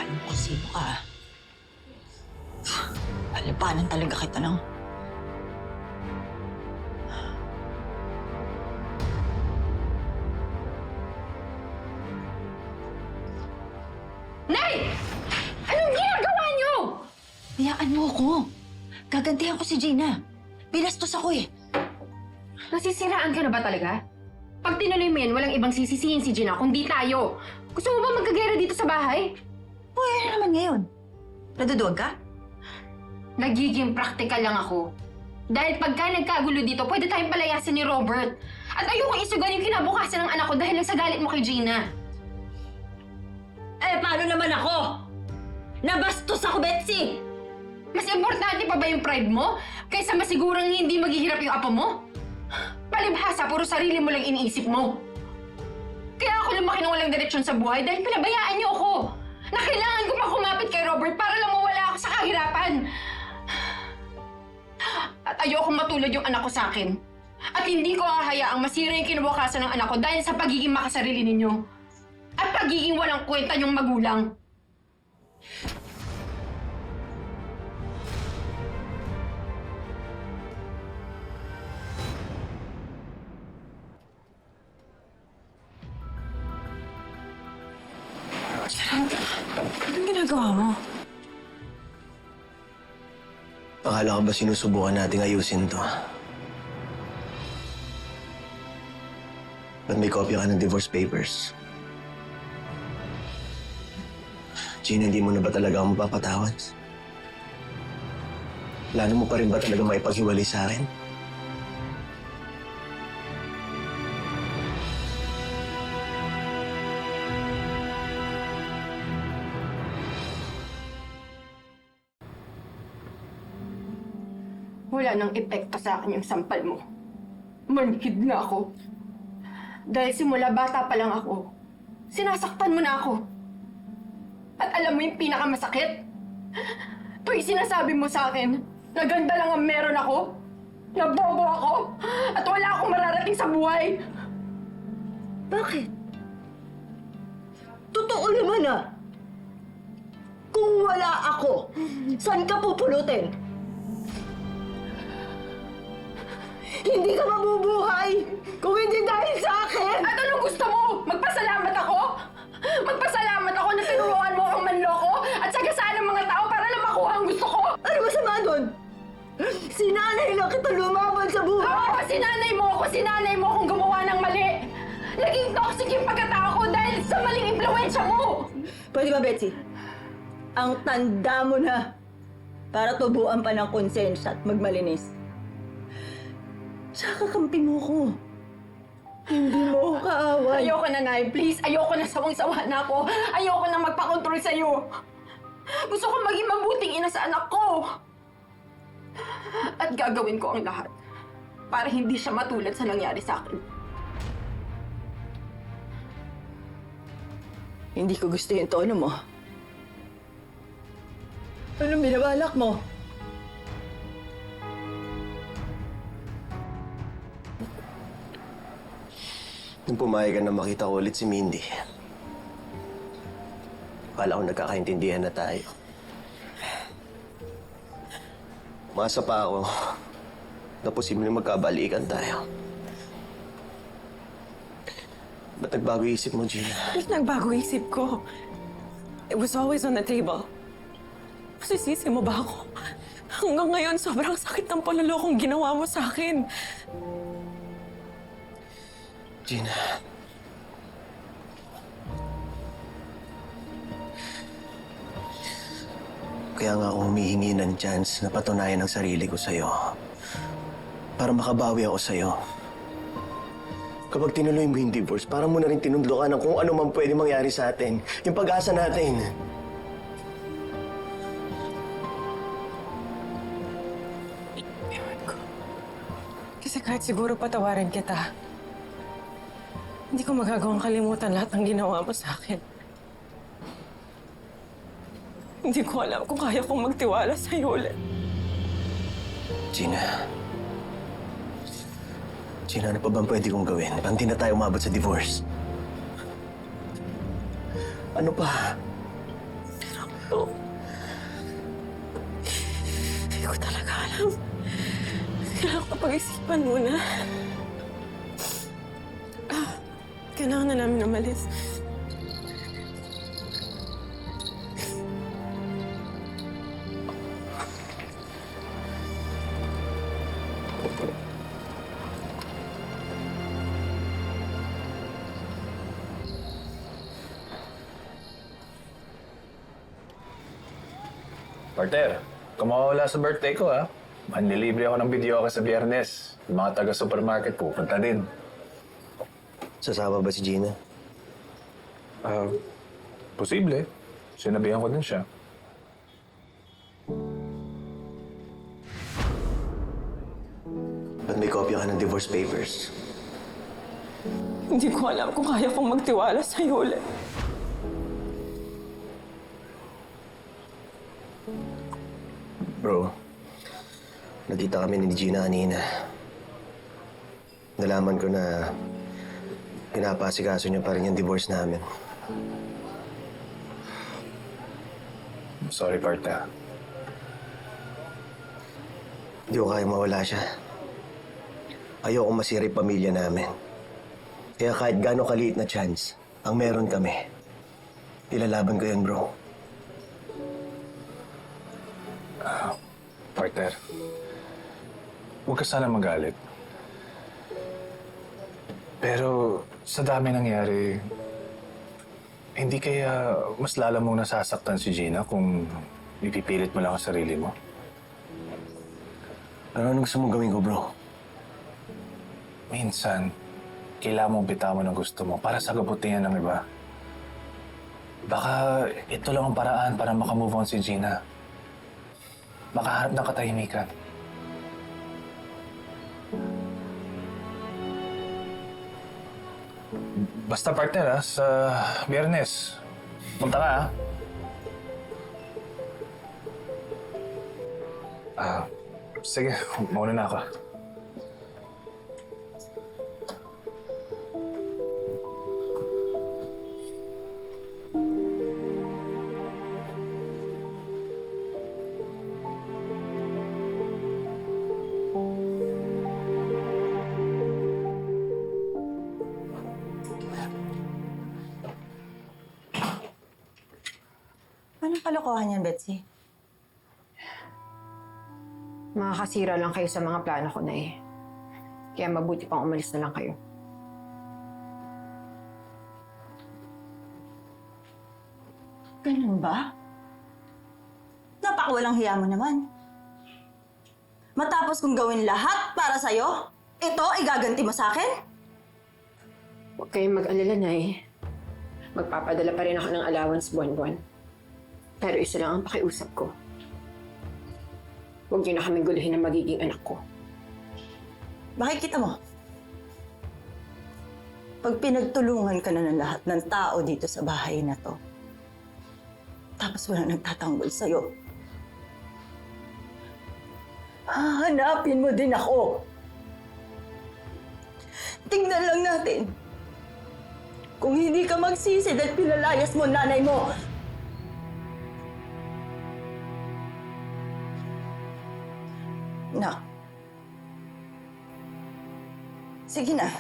Alam mo kung sino ka. Alapanan talaga kita ng... Nay! Anong ginagawa niyo? Hayaan mo ako. Gagantihan ko si Gina. Binastos ako eh. Nasisiraan ka na ba talaga? Pag tinuloy mo yan, walang ibang sisisihin si Gina kundi tayo. Gusto mo ba magkagera dito sa bahay? Pwede naman ngayon. Naduduwag ka? Nagiging practical lang ako. Dahil pagka nagkagulo dito, pwede tayong palayasin ni Robert. At ayokong isugan yung kinabukasan ng anak ko dahil lang sa galit mo kay Gina. Eh, paano naman ako? Nabastos ako, Betsy! Mas importante pa ba yung pride mo? Kaysa masigurang hindi maghihirap yung apo mo? Palibhasa, puro sarili mo lang iniisip mo. Kaya ako lumaki ng walang direksyon sa buhay dahil pinabayaan niyo ako. Na kailangan ko pa kumapit kay Robert para lang mawala ako sa kahirapan. At ayokong matulad yung anak ko sa akin. At hindi ko hahayaang masira yung kinabukasan ng anak ko dahil sa pagiging makasarili ninyo. At pagiging walang kwenta niyong magulang. Anong ginagawa mo? Akala ko ba sinusubukan nating ayusin to? Ba't may kopya ka ng divorce papers? Gina, hindi mo na ba talaga ako mapapatawad? Plano mo pa rin ba talaga maipaghiwalay sa akin? Wala nang epekto sa akin yung sampal mo. Manhid na ako. Dahil simula bata pa lang ako, sinasaktan mo na ako. At alam mo yung pinakamasakit? Tuwing sinasabi mo sa akin na ganda lang ang meron ako, na bobo ako, at wala akong mararating sa buhay. Bakit? Totoo naman ah. Kung wala ako, saan ka pupulutin? Hindi ka mabubuhay kung hindi dahil sa akin! At anong gusto mo? Magpasalamat ako? Magpasalamat ako na tinuruan mo akong manloko at sagasaan ng mga tao para lang makuha ang gusto ko? Ano masama doon? Sinanay lang kita lumaban sa buhay! Oo, sinanay mo akong gumawa ng mali! Naging toxic yung pagkatao ko dahil sa maling impluwensya mo! Pwede ba, Betsy? Ang tanda mo na para tubuan pa ng konsensya at magmalinis. Tsaka kampi mo ko. Hindi mo ako kaaway. Ayoko na, Nay. Please, ayoko na sawang-sawa na ako. Ayoko na magpakontrol sa'yo. Gusto ko maging mabuting ina sa anak ko. At gagawin ko ang lahat para hindi siya matulad sa nangyari sa akin. Hindi ko gusto yung tono mo. Anong binabalak mo? Nung pumayag ka na makita ko ulit si Mindy, akala ko nagkakaintindihan na tayo. Umasa pa ako na posibleng magkabalikan tayo. Ba't nagbago isip mo, Gina? Bakit nagbago isip ko? It was always on the table. Masisisi mo ba ako? Hanggang ngayon, sobrang sakit ng panlolokong ginawa mo sa akin. Gina. Kaya nga ako humihingi ng chance na patunayan ang sarili ko sa'yo. Para makabawi ako sa'yo. Kapag tinuloy mo yung divorce, parang mo na rin tinundlokan ng kung ano man pwede mangyari sa atin. Yung pag-asa natin. Ewan ko. Kasi kahit siguro patawarin kita, hindi ko magagawang kalimutan lahat ng ginawa mo sa akin. Hindi ko alam kung kaya kong magtiwala sa'yo ulit. Gina. Gina, ano pa bang pwede kong gawin? Pag di na tayo umabot sa divorce. Ano pa? Pero Oh. Hindi ko talaga alam. Kailangan ko pag-isipan muna. Kailangan na namin umalis. Partner, kung mawawala sa birthday ko, ha? Manlilibre ako ng video sa Biyernes. Yung mga taga-supermarket pupunta din. Sasama ba si Gina? Posible. Sinabihan ko din siya. Ba't may kopya ka ng divorce papers? Hindi ko alam kung kaya kong magtiwala sa'yo ulit. Bro, nagkita kami ni Gina kanina. Nalaman ko na pinapasikaso niya pa rin yung divorce namin. Sorry, partner. Hindi ko kaya mawala siya. Ayoko masira yung pamilya namin. Kaya kahit gaano kaliit na chance, ang meron kami, ilalaban ko yan, bro. Partner, huwag ka sana magalit. Pero sa dami nangyari, hindi kaya mas lala mong nasasaktan si Gina kung ipipilit mo lang ang sarili mo? Ano gusto mong gawin ko, bro? Minsan, kailangan mong bitawan ang gusto mo para sa kabutihan ng iba. Baka ito lang ang paraan para makamove on si Gina. Makaharap ng katahimikan. Basta partner, ha, sa Biyernes. Punta ka, ha? Sige, mauna na ako. Anong kalokohan yan, Betsy? Makakasira lang kayo sa mga plano ko na eh. Kaya mabuti pang umalis na lang kayo. Ganun ba? Napakawalang hiya mo naman. Matapos kong gawin lahat para sa'yo, ito igaganti mo sa akin? Huwag kayong mag-alala na eh. Magpapadala pa rin ako ng allowance buwan-buwan. Pero isa lang ang pakiusap ko. Huwag niyo na kaming guluhin ng magiging anak ko. Makikita mo. Pag pinagtulungan ka na ng lahat ng tao dito sa bahay na to, tapos wala nagtatanggol sa'yo, hahanapin mo din ako. Tingnan lang natin. Kung hindi ka magsisi dahil pinalayas mo nanay mo. Nak. Sige na.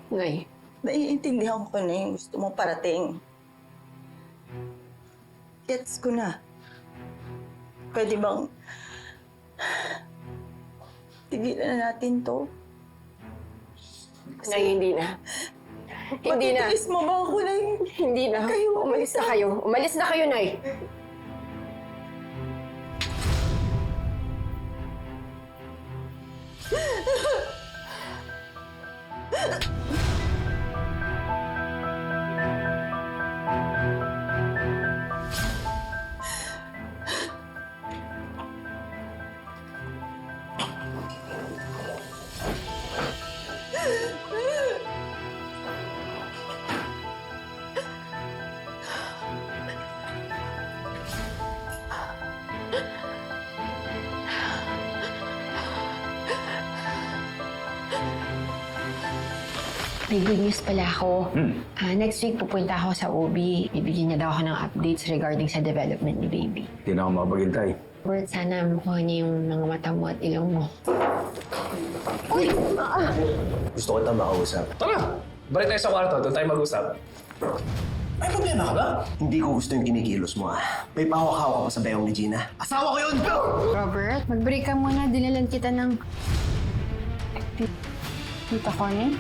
Nay, Naiintindihan ko na yung gusto mong parating. Gets ko na. Pwede bang tigilan na natin to? Nay, hindi na. Hindi na. Matitiis mo ba ako na yung... Hindi na. Umalis na kayo. Umalis na kayo, Nay. May good news pala ako. Next week pupunta ako sa OB. Bibigyan niya daw ako ng updates regarding sa development ni baby. Hindi na ako makapaghintay. Bert, sana makuha niya yung mga mata mo at ilong mo. Gusto ko makausap. Tara! Balik tayo sa kwarto. Doon tayo mag-usap. May problema ka ba? Hindi ko gusto yung kinikilos mo May pahawak-hawak ka pa sa bayong ni Gina. Asawa ko yun! Robert, mag-break ka muna. Dinalan kita ng... Tita Connie?